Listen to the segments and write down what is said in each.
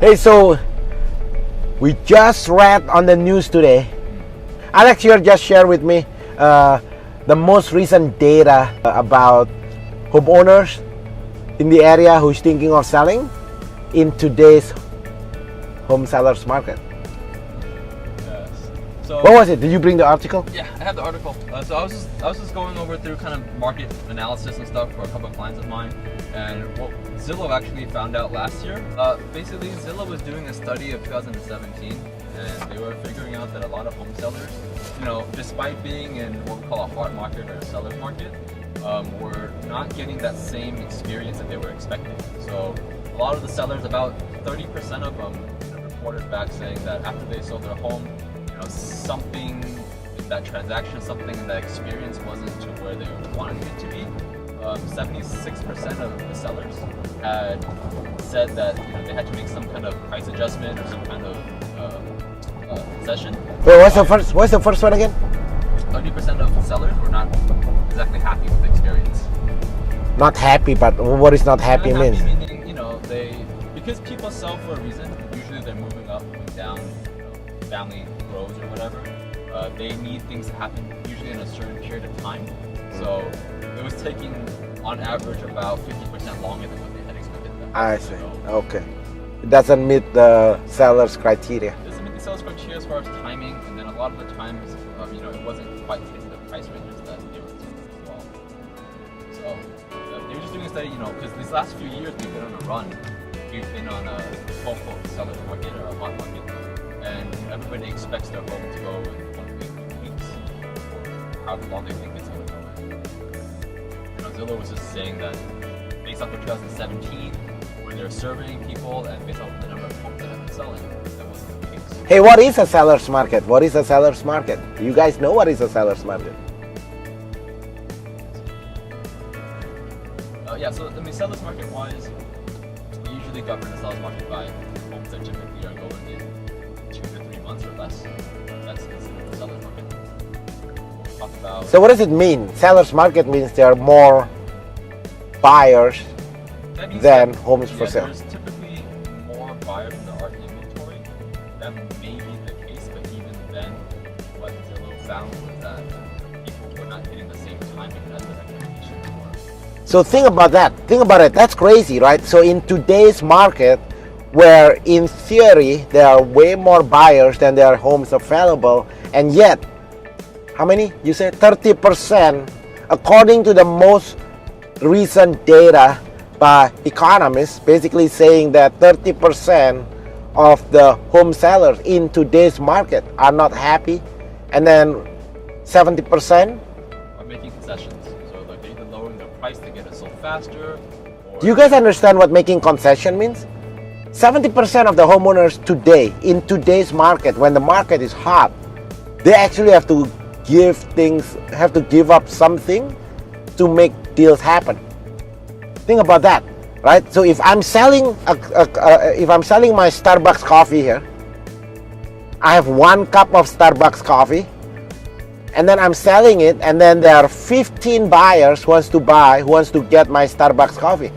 Hey, so we just read on the news today. Alex here just shared with me the most recent data about homeowners in the area who's thinking of selling in today's home sellers market. Yes. So what was it? Did you bring the article? Yeah, I have the article. So I was just going over through kind of market analysis and stuff for a couple of clients of mine, and what Zillow actually found out last year. Basically, Zillow was doing a study of 2017, and they were figuring out that a lot of home sellers, despite being in what we call a hard market or a seller's market, were not getting that same experience that they were expecting. So a lot of the sellers, about 30% of them, reported back saying that after they sold their home, something in that transaction, something in that experience wasn't to where they wanted it to be. 76% of the sellers had said that they had to make some kind of price adjustment or some kind of concession. Wait, what's the first one again? 30% of sellers were not exactly happy with the experience. Not happy, but what is not happy means? Meaning, because people sell for a reason. Usually they're moving up, moving down, family grows or whatever. They need things to happen usually in a certain period of time. So it was taking, on average, about 50% longer than what they had expected. I see. Okay. It doesn't meet the seller's criteria. It doesn't meet the seller's criteria as far as timing, and then a lot of the times, it wasn't quite hitting the price ranges that they were expecting as well. So they were just doing a study, because these last few years we've been on a run. We've been on a quote seller's market or a hot market, and everybody expects their home to go in 1 week, 2 weeks, or however long they think it's going to go in. Zillow was just saying that based off of 2017, where they're surveying people, and based off of the number of homes that have been selling, that wasn't the case. Hey, what is a seller's market? What is a seller's market? You guys know what is a seller's market? So seller's market wise, we usually govern the seller's market by homes that typically are going in 2 to 3 months or less. That's considered the seller's market. We'll talk about. So what does it mean? Seller's market means there are more buyers than homes for sale. There's typically more buyers than there are inventory. That may be the case, but even then, what Zillow found was that people were not getting the same timing as their expectations were. So think about that. Think about it. That's crazy, right? So in today's market, where in theory there are way more buyers than there are homes available, and yet, how many? You said 30%, according to the most recent data by economists, basically saying that 30% of the home sellers in today's market are not happy, and then 70% are making concessions. So they're either lowering their price to get it sold faster. Do you guys understand what making concession means? 70% of the homeowners today, in today's market, when the market is hot, they actually have to give up something to make deals happen. Think about that, right? So if I'm selling my Starbucks coffee here, I have 1 cup of Starbucks coffee, and then I'm selling it, and then there are 15 buyers who wants to get my Starbucks coffee.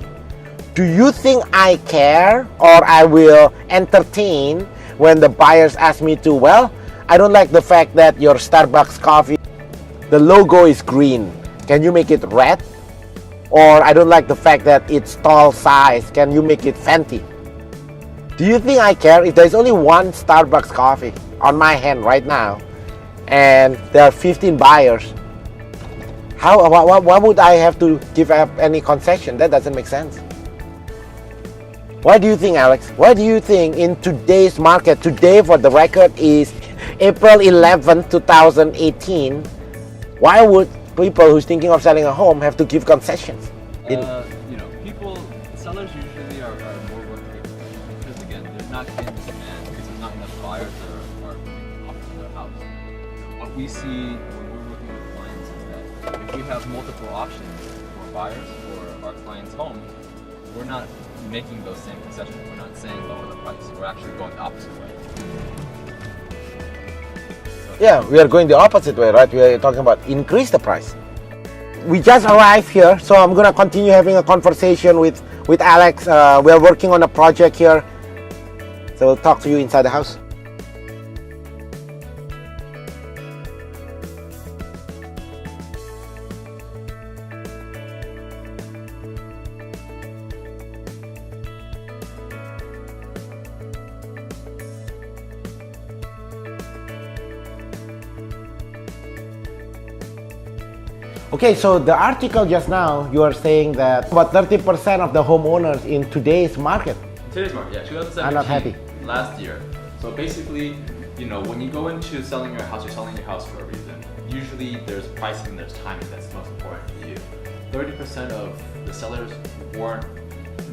Do you think I care, or I will entertain when the buyers ask me to, well, I don't like the fact that your Starbucks coffee, the logo is green. Can you make it red? Or I don't like the fact that it's tall size. Can you make it fancy? Do you think I care? If there's only 1 Starbucks coffee on my hand right now, and there are 15 buyers, why would I have to give up any concession? That doesn't make sense. Why do you think, Alex? Why do you think in today's market, today for the record is April 11, 2018, why would people who's thinking of selling a home have to give concessions? Sellers usually are more worried because again, there's not getting the demand because there's not enough buyers that are offering their house. What we see when we're working with clients is that if we have multiple options for buyers for our clients' homes, we're not making those same concessions. We're not saying lower the price. We're actually going the opposite way. Yeah, we are going the opposite way, right? We are talking about increase the price. We just arrived here, so I'm going to continue having a conversation with Alex. We are working on a project here. So we'll talk to you inside the house. Okay, so the article just now, you are saying that about 30% of the homeowners in today's market Today's market, yeah, 2017. are not happy. Last year. So basically, you know, when you go into selling your house, you're selling your house for a reason. Usually there's pricing and there's timing that's most important to you. 30% of the sellers weren't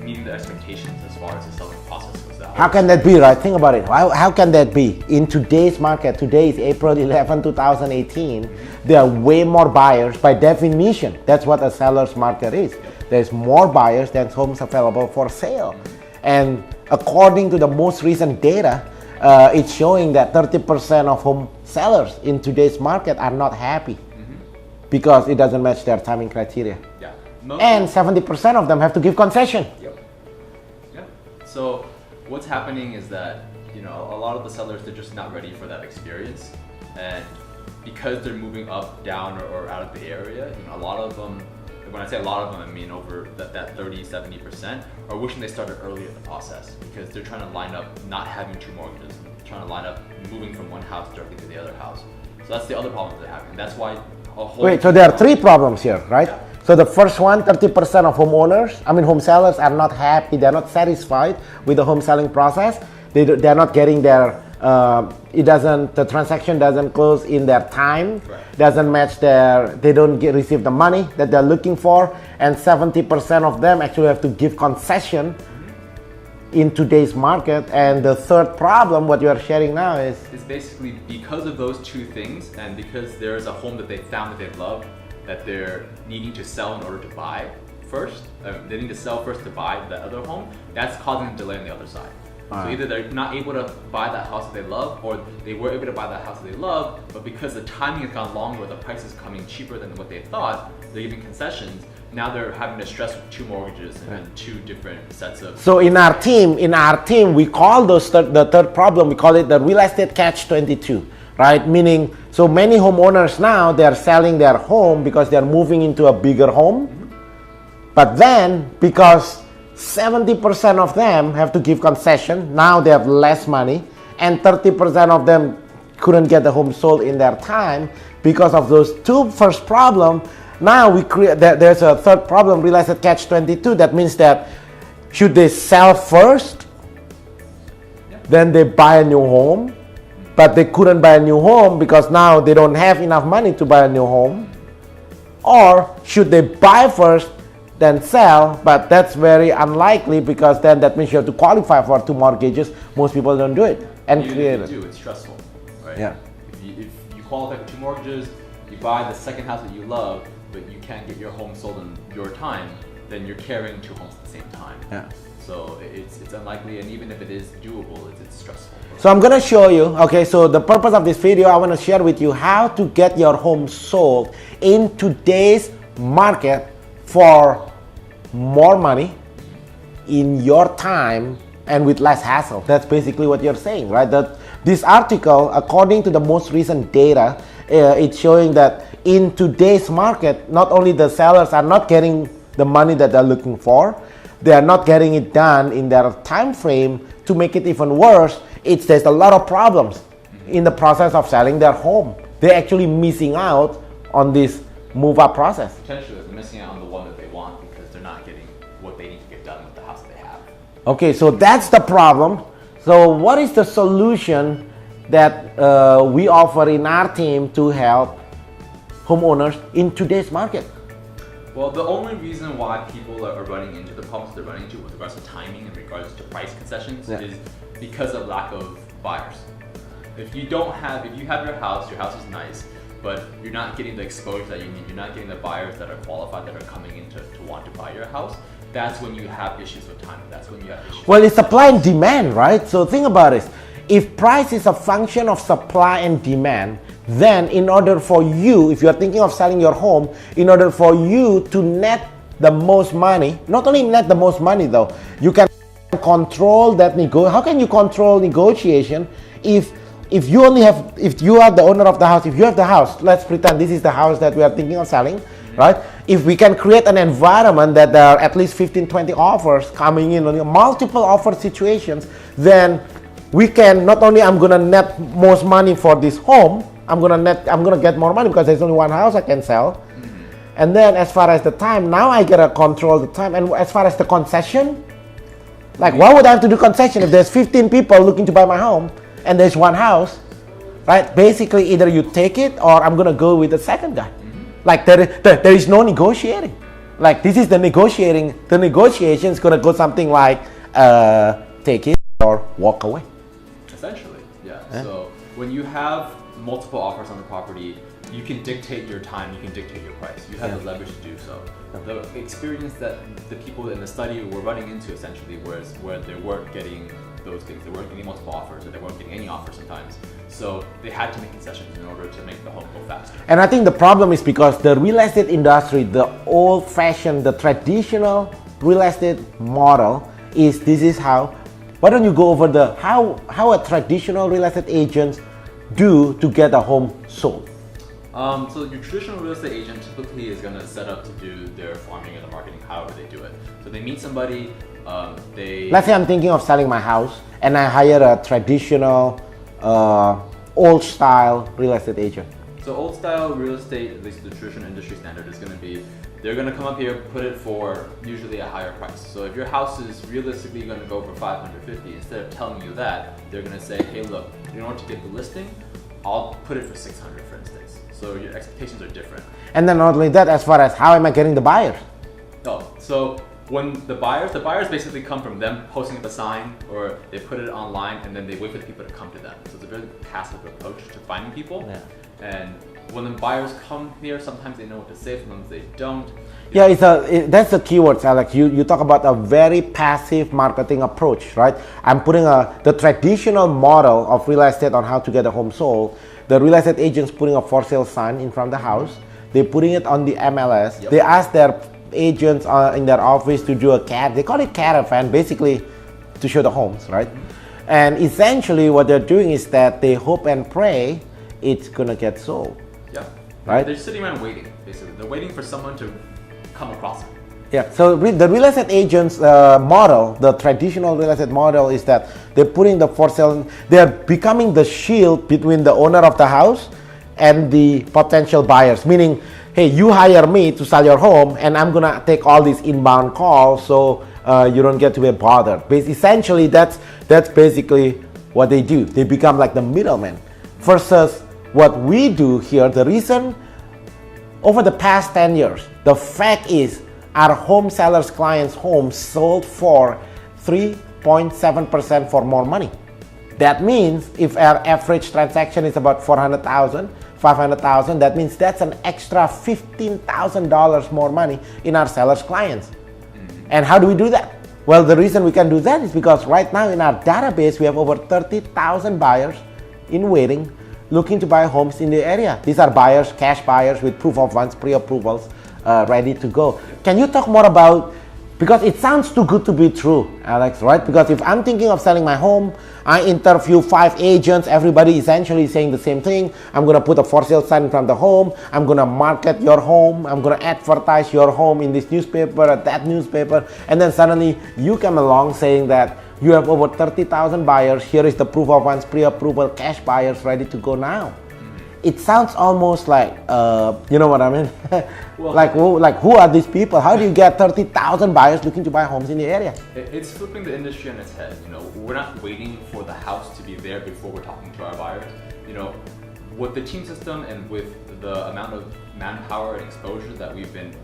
meeting the expectations as far as the selling process was out. How can that be, right? Think about it. How can that be? In today's market, today is April 11, 2018, there are way more buyers. By definition, that's what a seller's market is. There's more buyers than homes available for sale. And according to the most recent data, it's showing that 30% of home sellers in today's market are not happy because it doesn't match their timing criteria. Yeah. And 70% of them have to give concession. Yep. Yeah. So what's happening is that, you know, a lot of the sellers, they're just not ready for that experience. And because they're moving up, down, or out of the area, you know, a lot of them, when I say a lot of them, I mean over that 30, 70% are wishing they started earlier in the process because they're trying to line up not having two mortgages, trying to line up moving from one house directly to the other house. So that's the other problem they're having. That's why a whole... Wait, so there are three problems here, right? Yeah. So the first one, 30% of home sellers are not happy, they're not satisfied with the home selling process. They're not getting their, the transaction doesn't close in their time, doesn't match they don't receive the money that they're looking for, and 70% of them actually have to give concession in today's market. And the third problem, what you are sharing now is basically because of those two things, and because there is a home that they found that they love, that they're needing to sell in order to buy first, they need to sell first to buy the other home, that's causing a delay on the other side. So either they're not able to buy that house that they love, or they were able to buy that house that they love, but because the timing has gone longer, the price is coming cheaper than what they thought, they're giving concessions, now they're having to stress with two mortgages and two different sets of... So in our team, we call the third problem, we call it the real estate catch-22, right? Meaning, so many homeowners now, they're selling their home because they're moving into a bigger home, but then because 70% of them have to give concession, now they have less money, and 30% of them couldn't get the home sold in their time because of those two first problems. Now there's a third problem, real estate catch-22. That means that should they sell first, then they buy a new home, but they couldn't buy a new home because now they don't have enough money to buy a new home, or should they buy first then sell, but that's very unlikely because then that means you have to qualify for two mortgages. Most people don't do it. And even if you do, it's stressful, right? Yeah. If you qualify for two mortgages, you buy the second house that you love, but you can't get your home sold in your time, then you're carrying two homes at the same time. Yeah. So it's unlikely, and even if it is doable, it's stressful. So I'm gonna show you, okay, so the purpose of this video, I wanna share with you how to get your home sold in today's market for more money in your time and with less hassle. That's basically what you're saying, right? That this article, according to the most recent data, it's showing that in today's market, not only the sellers are not getting the money that they're looking for, they are not getting it done in their time frame. To make it even worse, there's a lot of problems in the process of selling their home. They're actually missing out on this move-up process. Potentially, they're missing out on the one that they want because they're not getting what they need to get done with the house that they have. Okay, so that's the problem. So what is the solution that we offer in our team to help homeowners in today's market? Well, the only reason why people are running into the problems they're running into with regards to timing and regards to price concessions is because of lack of buyers. If you have your house is nice, but you're not getting the exposure that you need, you're not getting the buyers that are qualified that are coming in to want to buy your house, that's when you have issues with timing. That's when you have issues. Well, it's supply and demand, right? So think about it. If price is a function of supply and demand, then in order for you, if you're thinking of selling your home, in order for you to net the most money, not only net the most money though, you can Control that how can you control negotiation if you are the owner of the house, if you have the house, let's pretend this is the house that we are thinking of selling, right? If we can create an environment that there are at least 15-20 offers coming in on multiple offer situations, then we can not only I'm gonna net most money for this home, I'm gonna get more money because there's only one house I can sell. And then as far as the time, now I gotta control the time. And as far as the concession, like why would I have to do concession if there's 15 people looking to buy my home and there's one house, right? Basically either you take it or I'm gonna go with the second guy. Like there is no negotiating. Like this is the negotiating, the negotiation is gonna go something like take it or walk away. Essentially, yeah. So when you have multiple offers on the property, you can dictate your time, you can dictate your price. You have the leverage to do so. The experience that the people in the study were running into essentially was where they weren't getting those things. They weren't getting multiple offers, or they weren't getting any offers sometimes. So they had to make concessions in order to make the home go faster. And I think the problem is because the real estate industry, the old-fashioned, the traditional real estate model is this is how. Why don't you go over the how a traditional real estate agent do to get a home sold? So your traditional real estate agent typically is going to set up to do their farming and the marketing however they do it. So they meet somebody, Let's say I'm thinking of selling my house and I hire a traditional, old-style real estate agent. So old-style real estate, at least the traditional industry standard, is going to be, they're going to come up here, put it for usually a higher price. So if your house is realistically going to go for $550, instead of telling you that, they're going to say, hey look, in order to get the listing, I'll put it for $600 for instance. So your expectations are different. And then not only that, as far as how am I getting the buyers? Oh, so when the buyers basically come from them posting up a sign, or they put it online and then they wait for the people to come to them. So it's a very passive approach to finding people. Yeah. And when the buyers come here, sometimes they know what to say, sometimes they don't. Yeah, that's the keyword, Alex. You talk about a very passive marketing approach, right? I'm putting the traditional model of real estate on how to get a home sold. The real estate agent's putting a for sale sign in front of the house. They're putting it on the MLS. Yep. They ask their agents in their office to do they call it caravan, basically to show the homes, right? And essentially what they're doing is that they hope and pray it's gonna get sold. Yeah. Right? They're sitting around waiting, basically. They're waiting for someone to come across it. Yeah, so the real estate agents model, the traditional real estate model is that they're putting the for sale, they're becoming the shield between the owner of the house and the potential buyers. Meaning, hey, you hire me to sell your home and I'm gonna take all these inbound calls so you don't get to be bothered. Essentially, that's basically what they do. They become like the middleman. Versus what we do here, the reason over the past 10 years, the fact is our home sellers clients' homes sold for 3.7% for more money. That means if our average transaction is about $400,000, $500,000, that means that's an extra $15,000 more money in our sellers' clients. And how do we do that? Well, the reason we can do that is because right now in our database, we have over 30,000 buyers in waiting, looking to buy homes in the area. These are buyers, cash buyers with proof of funds, pre-approvals, ready to go. Can you talk more about, because it sounds too good to be true, Alex, right? Because if I'm thinking of selling my home, I interview 5 agents, everybody essentially saying the same thing. I'm gonna put a for sale sign in front of the home. I'm gonna market your home. I'm gonna advertise your home in this newspaper, or that newspaper. And then suddenly you come along saying that you have over 30,000 buyers. Here is the proof of funds, pre-approval, cash buyers ready to go now. It sounds almost like, you know what I mean? Well, like who are these people? How do you get 30,000 buyers looking to buy homes in the area? It's flipping the industry on its head. You know, we're not waiting for the house to be there before we're talking to our buyers. You know, with the team system and with the amount of manpower and exposure that we've been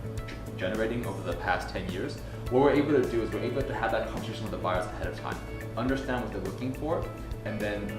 generating over the past 10 years, what we're able to do is we're able to have that conversation with the buyers ahead of time, understand what they're looking for, and then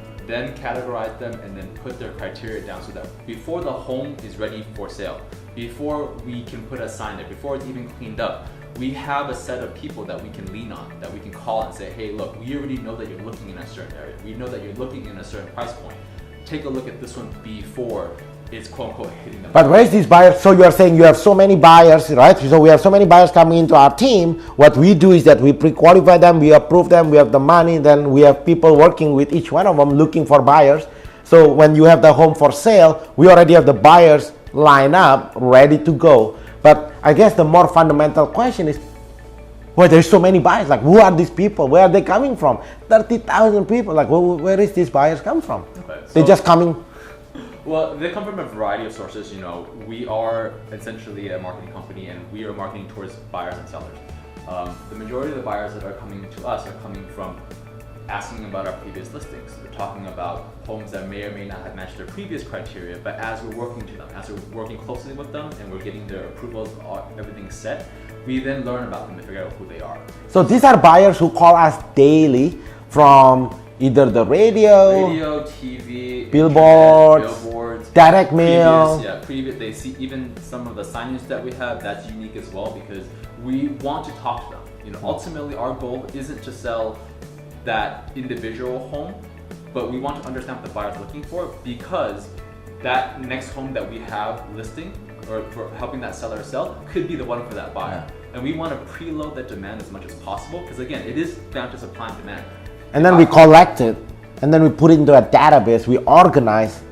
categorize them and then put their criteria down so that before the home is ready for sale, before we can put a sign there, before it's even cleaned up, we have a set of people that we can lean on, that we can call and say, hey look, we already know that you're looking in a certain area, we know that you're looking in a certain price point, take a look at this one before is quote unquote hitting them. But where is these buyers? So you are saying you have so many buyers, right? So we have so many buyers coming into our team. What we do is that we pre-qualify them, we approve them, we have the money, then we have people working with each one of them looking for buyers. So when you have the home for sale, we already have the buyers lined up, ready to go. But I guess the more fundamental question is, well, there's so many buyers. Like, who are these people? Where are they coming from? 30,000 people. Like, where is these buyers come from? Okay, so, They're just coming. Well, they come from a variety of sources. You know, we are essentially a marketing company, and we are marketing towards buyers and sellers. The majority of the buyers that are coming to us are coming from asking about our previous listings. They're talking about homes that may or may not have matched their previous criteria, but as we're working to them, as we're working closely with them, and we're getting their approvals, everything set, we then learn about them and figure out who they are. So these are buyers who call us daily from either the radio, TV, billboards, direct mail. Previous. They see even some of the signage that we have. That's unique as well because we want to talk to them. You know, ultimately, our goal isn't to sell that individual home, but we want to understand what the buyer's looking for because that next home that we have listing or for helping that seller sell could be the one for that buyer. And we want to preload that demand as much as possible because again, it is down to supply and demand. And then we collect it, and then we put it into a database, we organize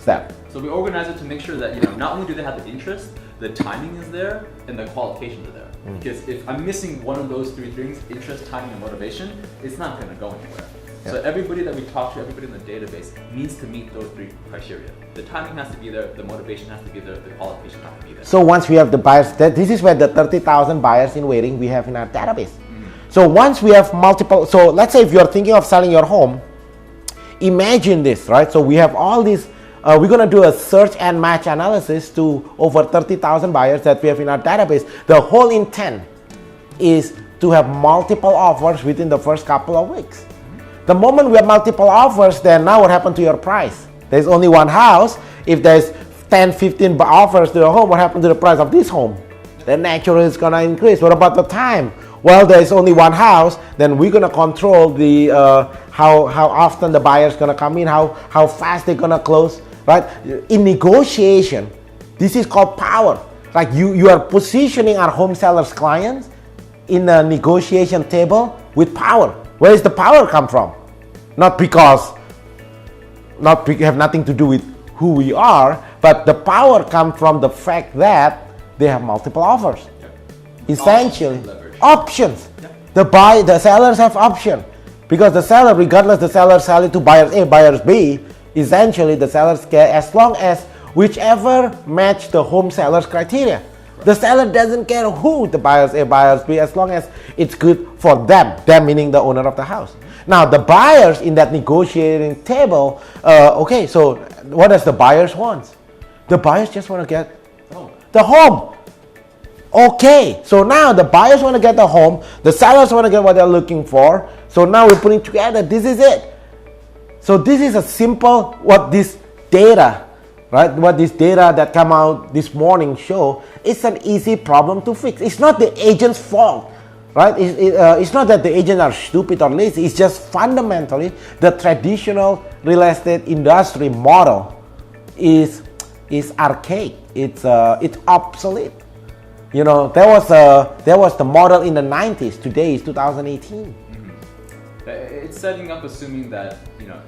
that. So we organize it to make sure that, you know, not only do they have the interest, the timing is there, and the qualifications are there. Because if I'm missing one of those three things, interest, timing, and motivation, it's not going to go anywhere. Yeah. So everybody that we talk to, everybody in the database needs to meet those three criteria. The timing has to be there, the motivation has to be there, the qualification has to be there. So once we have the buyers, this is where the 30,000 buyers in waiting we have in our database. So once we have multiple, so let's say if you're thinking of selling your home, imagine this, right? So we have all these, we're gonna do a search and match analysis to over 30,000 buyers that we have in our database. The whole intent is to have multiple offers within the first couple of weeks. The moment we have multiple offers, then now what happened to your price? There's only one house. If there's 10, 15 offers to the home, what happened to the price of this home? Then naturally it's gonna increase. What about the time? Well, there's only one house, then we're gonna control the how often the buyer's gonna come in, how fast they're gonna close, right? In negotiation, this is called power. Like you are positioning our home sellers clients in a negotiation table with power. Where does the power come from? Have nothing to do with who we are, but the power comes from the fact that they have multiple offers. Essentially. Options. The sellers have option because the seller, regardless the seller sell it to buyers A, buyers B, essentially the sellers care as long as whichever match the home seller's criteria. Right. The seller doesn't care who the buyers A, buyers B, as long as it's good for them meaning the owner of the house. Now the buyers in that negotiating table, okay, so what does the buyers want? The buyers just want to get the home. Okay, so now the buyers want to get the home, the sellers want to get what they're looking for. So now we're putting together, this is it. So this is a simple, what this data that come out this morning show, it's an easy problem to fix. It's not the agent's fault, right? It's not that the agents are stupid or lazy. It's just fundamentally the traditional real estate industry model is archaic. It's obsolete. You know, there was the model in the 90s. Today is 2018. It's setting up assuming that, you know,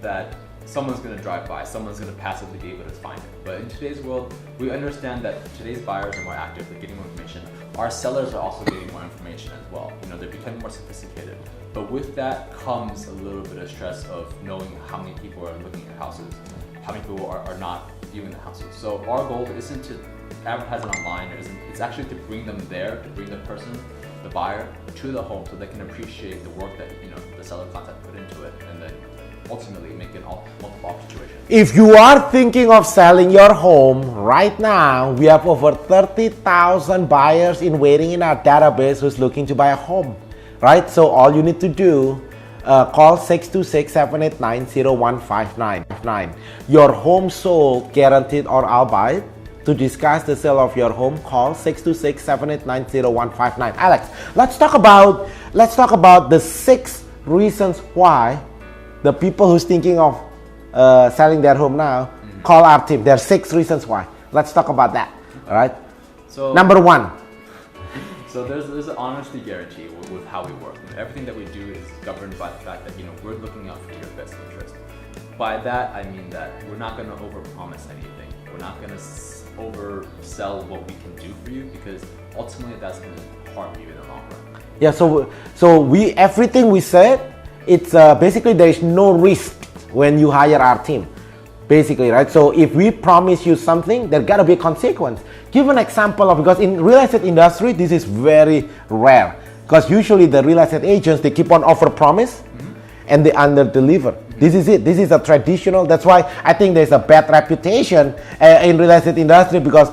that someone's going to drive by, someone's going to passively be able to find it. But in today's world, we understand that today's buyers are more active, they're getting more information. Our sellers are also getting more information as well. You know, they're becoming more sophisticated. But with that comes a little bit of stress of knowing how many people are looking at houses, how many people are not viewing the houses. So our goal isn't to advertise it online, it's actually to bring them there, to bring the person, the buyer, to the home so they can appreciate the work that, you know, the seller contact put into it, and then ultimately make an multiple offer situation. If you are thinking of selling your home right now, we have over 30,000 buyers in waiting in our database who's looking to buy a home, right? So all you need to do, call 626-789-0159. Your home sold, guaranteed, or I'll buy it. To discuss the sale of your home, call 626-789-0159. Alex, let's talk about the 6 reasons why the people who's thinking of selling their home now, call our team. There are 6 reasons why. Let's talk about that. All right. So number 1. So there's an honesty guarantee with how we work. Everything that we do is governed by the fact that we're looking out for your best interest. By that I mean that we're not going to overpromise anything. We're not going to oversell what we can do for you, because ultimately that's going to harm you in the long run. Yeah. So we everything we said, it's basically there is no risk when you hire our team. Basically, right? So if we promise you something, there gotta be a consequence. Give an example of, because in real estate industry, this is very rare. Because usually the real estate agents, they keep on offer promise and they under deliver. This is it. This is a traditional. That's why I think there's a bad reputation in real estate industry, because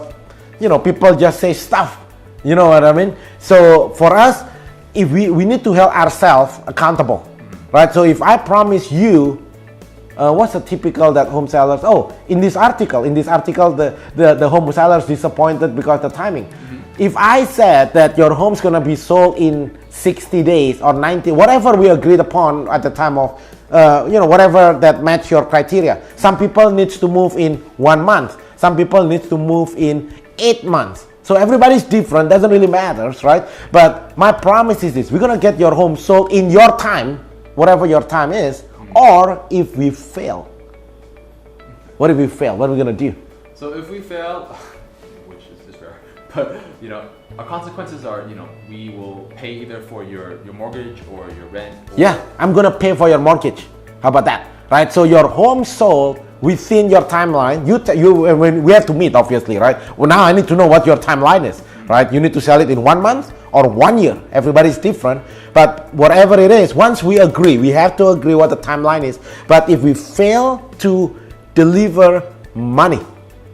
people just say stuff. You know what I mean? So for us, if we need to hold ourselves accountable, right? So if I promise you, what's the typical that home sellers? Oh, in this article, the home sellers disappointed because of the timing. If I said that your home's gonna be sold in 60 days or 90, whatever we agreed upon at the time of, whatever that match your criteria. Some people needs to move in 1 month. Some people needs to move in 8 months. So everybody's different. Doesn't really matter, right? But my promise is this: we're gonna get your home sold in your time, whatever your time is. Or if we fail, what if we fail? What are we gonna do? So if we fail, which is rare, but our consequences are, we will pay either for your mortgage or your rent. Yeah, I'm gonna pay for your mortgage. How about that? Right? So your home sold within your timeline. When we have to meet, obviously, right? Well, now I need to know what your timeline is, right? You need to sell it in 1 month or 1 year. Everybody's different, but whatever it is, once we agree, we have to agree what the timeline is. But if we fail to deliver money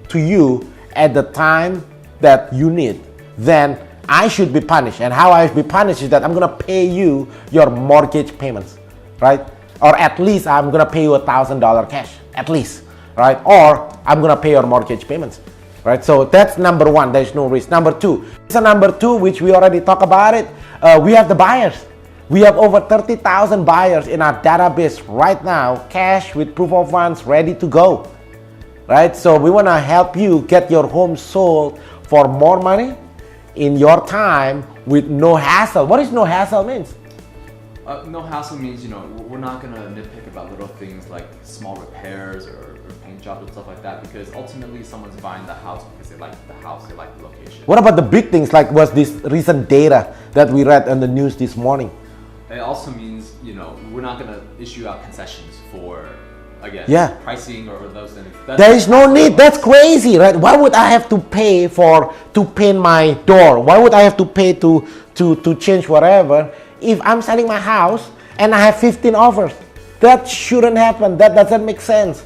to you at the time that you need, then I should be punished. And how I should be punished is that I'm gonna pay you your mortgage payments, right? Or at least I'm gonna pay you $1,000 cash, at least, right? Or I'm gonna pay your mortgage payments. Right, so that's number 1. There's no risk. Number 2, so number 2, which we already talked about it. We have the buyers. We have over 30,000 buyers in our database right now, cash with proof of funds, ready to go. Right, so we want to help you get your home sold for more money in your time with no hassle. What does no hassle means? No hassle means, we're not going to nitpick about little things like small repairs or paint jobs and stuff like that, because ultimately someone's buying the house because they like the house, they like the location. What about the big things, like was this recent data that we read on the news this morning? It also means, we're not going to issue out concessions for, again, pricing or those things. There is no need. That's crazy, right? Why would I have to pay to paint my door? Why would I have to pay to change whatever if I'm selling my house and I have 15 offers? That shouldn't happen. That doesn't make sense.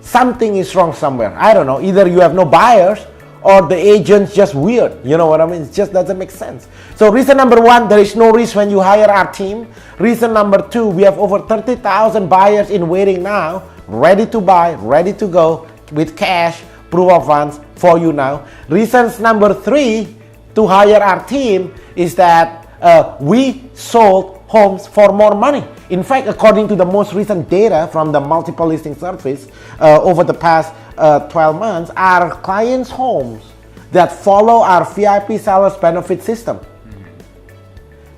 Something is wrong somewhere. I don't know. Either you have no buyers or the agent's just weird. You know what I mean? It just doesn't make sense. So reason number 1, there is no risk when you hire our team. Reason number 2, we have over 30,000 buyers in waiting now, ready to buy, ready to go with cash, proof of funds for you now. Reasons number 3 to hire our team is that we sold homes for more money. In fact, according to the most recent data from the multiple listing service, over the past 12 months, our clients' homes that follow our VIP sellers benefit system,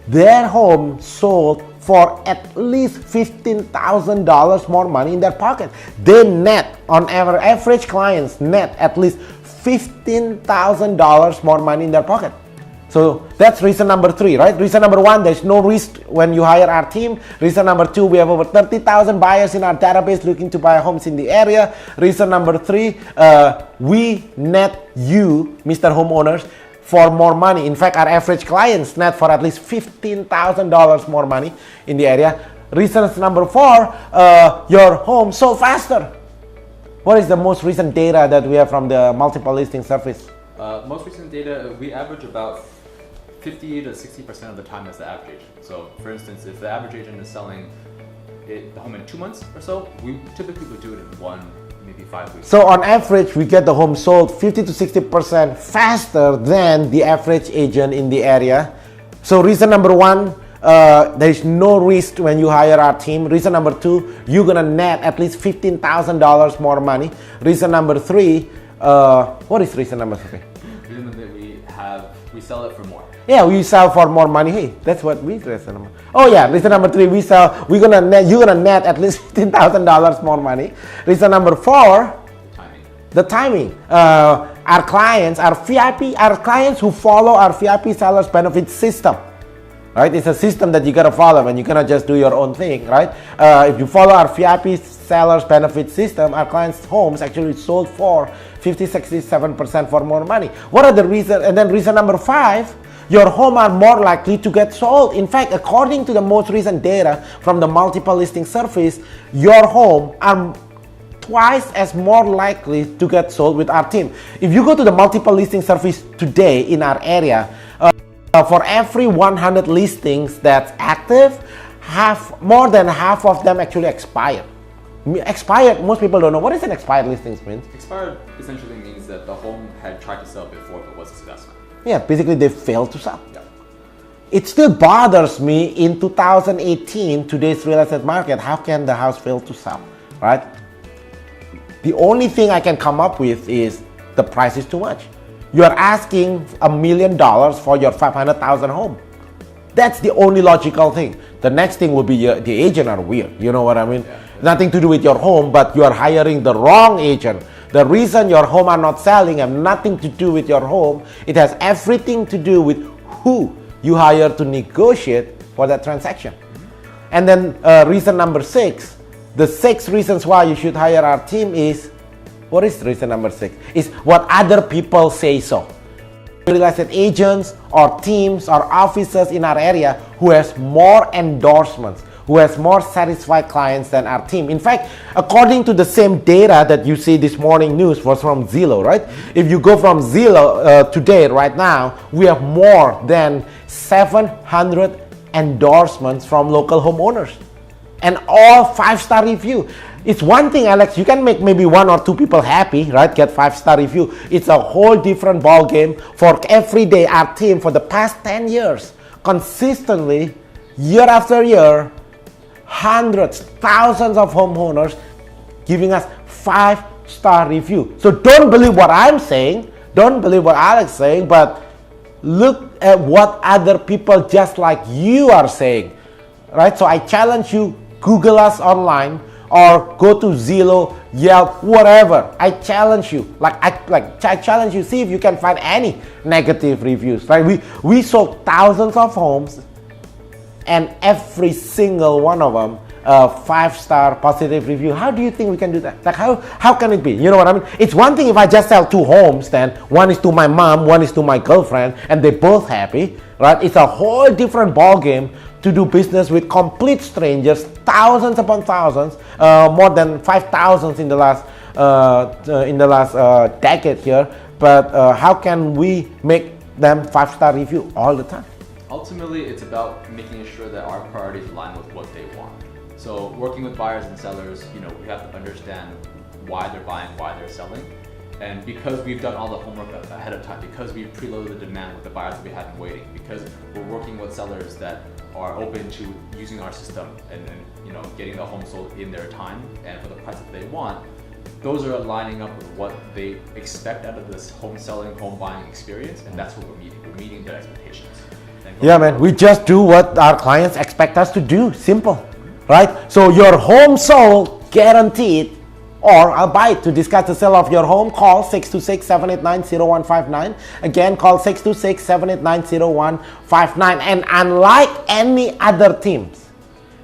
their home sold for at least $15,000 more money in their pocket. They net, on average clients net at least $15,000 more money in their pocket. So that's reason number 3, right? Reason number 1, there's no risk when you hire our team. Reason number 2, we have over 30,000 buyers in our database looking to buy homes in the area. Reason number 3, we net you, Mr. Homeowners, for more money. In fact, our average clients net for at least $15,000 more money in the area. Reason number 4, your home sold faster. What is the most recent data that we have from the multiple listing service? Most recent data, we average about 50 to 60% of the time as the average agent. So for instance, if the average agent is selling the home in 2 months or so, we typically would do it in 1, maybe 5 weeks. So on average, we get the home sold 50 to 60% faster than the average agent in the area. So reason number 1, There's no risk when you hire our team. Reason number 2, you're gonna net at least $15,000 more money. Reason number 3, what is reason number 3? Reason that we sell it for more. Yeah, we sell for more money. Hey, that's what we reason number. Oh yeah, reason number 3, you're gonna net at least $15,000 more money. Reason number 4, the timing. Our clients who follow our VIP sellers benefit system. Right? It's a system that you gotta follow, and you cannot just do your own thing, right? If you follow our VIP sellers benefit system, our clients' homes actually sold for 50-67% for more money. What are the reasons? And then reason number 5, your home are more likely to get sold. In fact, according to the most recent data from the multiple listing service, your home are twice as more likely to get sold with our team. If you go to the multiple listing service today in our area, for every 100 listings that's active, more than half of them actually expired. Expired, most people don't know. What is an expired listings mean? Expired essentially means that the home had tried to sell before but was successful. Yeah, basically they failed to sell. Yeah. It still bothers me in 2018, today's real estate market, how can the house fail to sell, right? The only thing I can come up with is the price is too much. You are asking $1 million for your 500,000 home. That's the only logical thing. The next thing will be the agent are weird. You know what I mean? Yeah. Nothing to do with your home, but you are hiring the wrong agent. The reason your home are not selling have nothing to do with your home. It has everything to do with who you hire to negotiate for that transaction. And then reason number 6, the 6 reasons why you should hire our team is, what is reason number 6? Is what other people say so. Real estate agents or teams or officers in our area who has more endorsements, who has more satisfied clients than our team. In fact, according to the same data that you see this morning news was from Zillow, right? If you go from Zillow today, right now, we have more than 700 endorsements from local homeowners. And all 5-star review. It's one thing, Alex, you can make maybe 1 or 2 people happy, right? Get 5-star review. It's a whole different ball game. For every day, our team for the past 10 years, consistently, year after year, hundreds, thousands of homeowners giving us 5-star review. So don't believe what I'm saying. Don't believe what Alex is saying, but look at what other people just like you are saying, right? So I challenge you, Google us online or go to Zillow, Yelp, whatever. I challenge you. I challenge you, see if you can find any negative reviews. Right? We sold thousands of homes, and every single one of them 5-star positive review. How do you think we can do that? Like how can it be? You know what I mean? It's one thing if I just sell 2 homes, then one is to my mom, one is to my girlfriend, and they're both happy, right? It's a whole different ball game to do business with complete strangers, thousands upon thousands, more than 5,000 in the last decade here. But how can we make them 5-star review all the time? Ultimately, it's about making sure that our priorities align with what they want. So working with buyers and sellers, we have to understand why they're buying, why they're selling. And because we've done all the homework ahead of time, because we've preloaded the demand with the buyers that we had been waiting, because we're working with sellers that are open to using our system and getting the home sold in their time and for the price that they want, those are lining up with what they expect out of this home selling, home buying experience, and that's what we're meeting. We're meeting their expectations. Yeah, man, we just do what our clients expect us to do. Simple, right? So your home sold, guaranteed, or I'll buy it. To discuss the sale of your home, call 626-789-0159. Again, call 626-789-0159. And unlike any other teams,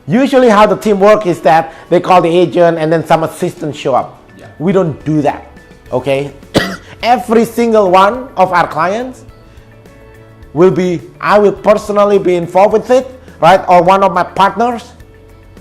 usually how the team works is that they call the agent and then some assistants show up. Yeah. We don't do that, okay? Every single one of our clients I will personally be involved with it, right? Or one of my partners,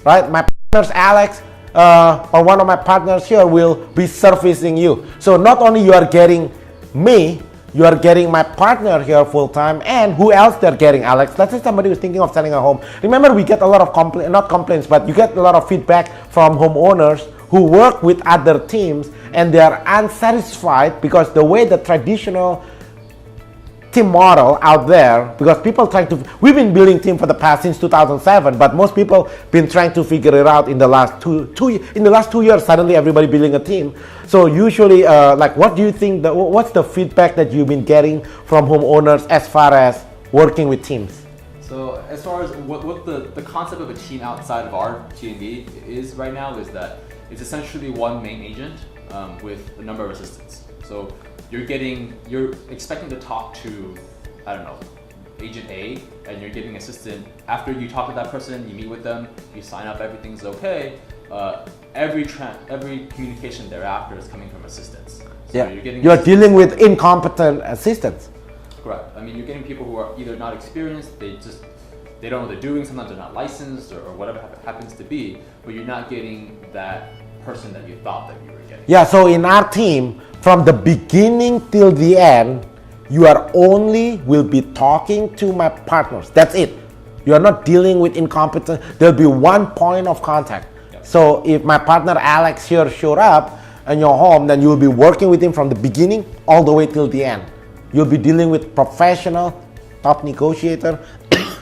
right? My partners, Alex, or one of my partners here will be servicing you. So not only you are getting me, you are getting my partner here full time, and who else they're getting, Alex? Let's say somebody who's thinking of selling a home. Remember, we get a lot of not complaints, but you get a lot of feedback from homeowners who work with other teams and they are unsatisfied because the way the traditional team model out there, because people trying to, we've been building team for the past since 2007, but most people been trying to figure it out in the last in the last 2 years. Suddenly everybody building a team. So usually, like, what do you think? What's the feedback that you've been getting from homeowners as far as working with teams? So as far as what the concept of a team outside of our T&D is right now is that it's essentially one main agent with a number of assistants. So you're expecting to talk to, I don't know, agent A, and you're giving assistant, after you talk to that person, you meet with them, you sign up, everything's okay, every communication thereafter is coming from assistants. So Yeah, you're you're dealing with incompetent assistants. Correct. I mean, you're getting people who are either not experienced, they don't know what they're doing, sometimes they're not licensed, or whatever happens to be, but you're not getting that person that you thought that you were getting. Yeah, so in our team, from the beginning till the end, you are will be talking to my partners. That's it. You are not dealing with incompetent. There'll be one point of contact. Yep. So if my partner Alex here showed up in your home, then you'll be working with him from the beginning all the way till the end. You'll be dealing with professional, top negotiator,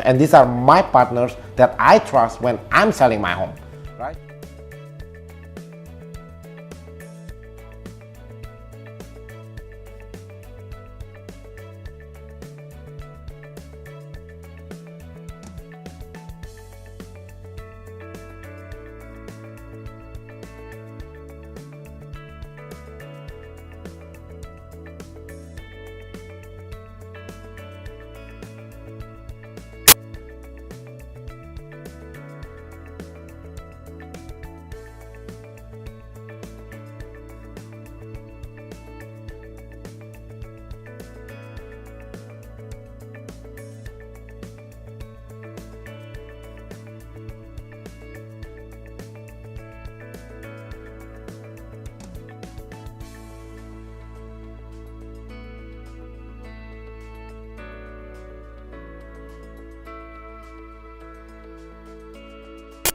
and these are my partners that I trust when I'm selling my home.